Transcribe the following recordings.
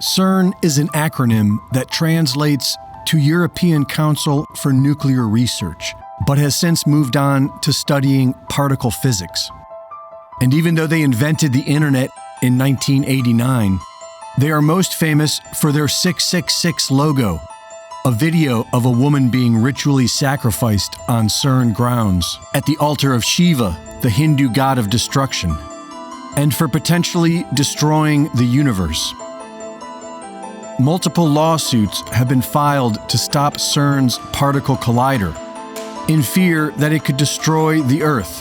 Cern is an acronym that translates to European Council for Nuclear Research, but has since moved on to studying particle physics. And even though they invented the internet in 1989, they are most famous for their 666 logo, a video of a woman being ritually sacrificed on Cern grounds at the altar of Shiva, the Hindu god of destruction, and for potentially destroying the universe. Multiple lawsuits have been filed to stop Cern's particle collider, in fear that it could destroy the Earth,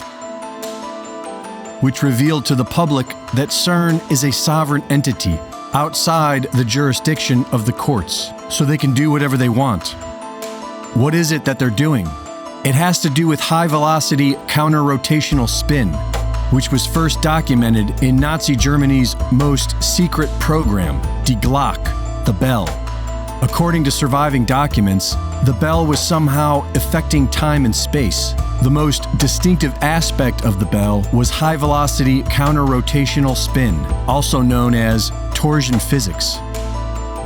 which revealed to the public that Cern is a sovereign entity outside the jurisdiction of the courts, so they can do whatever they want. What is it that they're doing? It has to do with high-velocity counter-rotational spin, which was first documented in Nazi Germany's most secret program, Die Glocke, the bell. According to surviving documents, the bell was somehow affecting time and space. The most distinctive aspect of the bell was high-velocity counter-rotational spin, also known as torsion physics.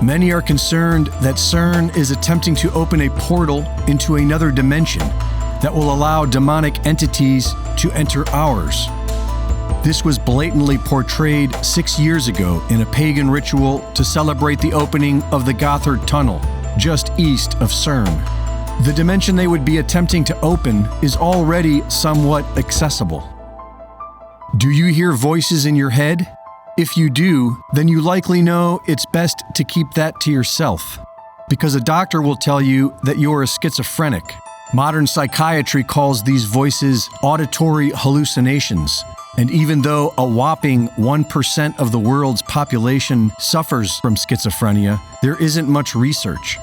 Many are concerned that Cern is attempting to open a portal into another dimension that will allow demonic entities to enter ours. This was blatantly portrayed 6 years ago in a pagan ritual to celebrate the opening of the Gotthard Tunnel, just east of Cern. The dimension they would be attempting to open is already somewhat accessible. Do you hear voices in your head? If you do, then you likely know it's best to keep that to yourself, because a doctor will tell you that you're a schizophrenic. Modern psychiatry calls these voices auditory hallucinations. And even though a whopping 1% of the world's population suffers from schizophrenia, there isn't much research.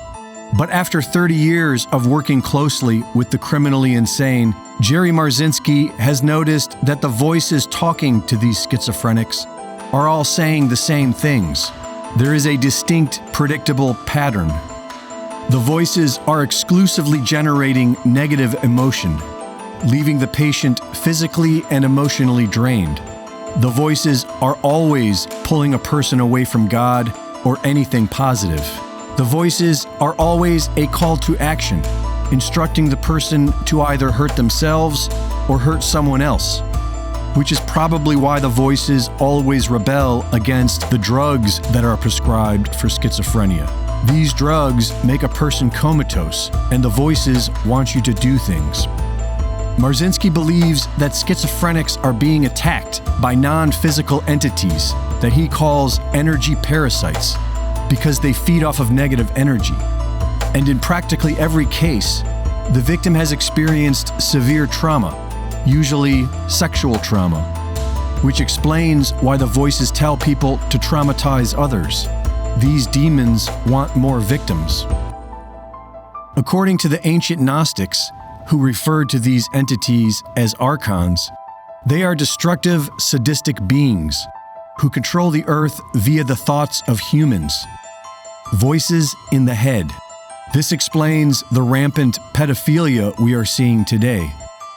But after 30 years of working closely with the criminally insane, Jerry Marzinski has noticed that the voices talking to these schizophrenics are all saying the same things. There is a distinct, predictable pattern. The voices are exclusively generating negative emotion, leaving the patient physically and emotionally drained. The voices are always pulling a person away from God or anything positive. The voices are always a call to action, instructing the person to either hurt themselves or hurt someone else, which is probably why the voices always rebel against the drugs that are prescribed for schizophrenia. These drugs make a person comatose, and the voices want you to do things. Marzinski believes that schizophrenics are being attacked by non-physical entities that he calls energy parasites because they feed off of negative energy. And in practically every case, the victim has experienced severe trauma, usually sexual trauma, which explains why the voices tell people to traumatize others. These demons want more victims. According to the ancient Gnostics, who referred to these entities as archons, they are destructive, sadistic beings who control the earth via the thoughts of humans. Voices in the head. This explains the rampant pedophilia we are seeing today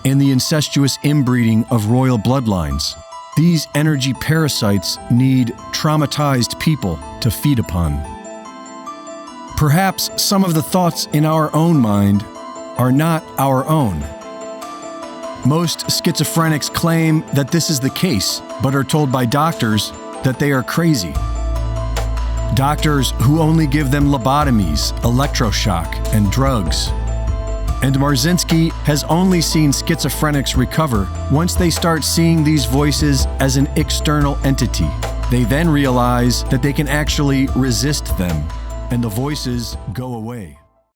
and the incestuous inbreeding of royal bloodlines. These energy parasites need traumatized people to feed upon. Perhaps some of the thoughts in our own mind are not our own. Most schizophrenics claim that this is the case, but are told by doctors that they are crazy. Doctors who only give them lobotomies, electroshock, and drugs. And Marzinski has only seen schizophrenics recover once they start seeing these voices as an external entity. They then realize that they can actually resist them, and the voices go away.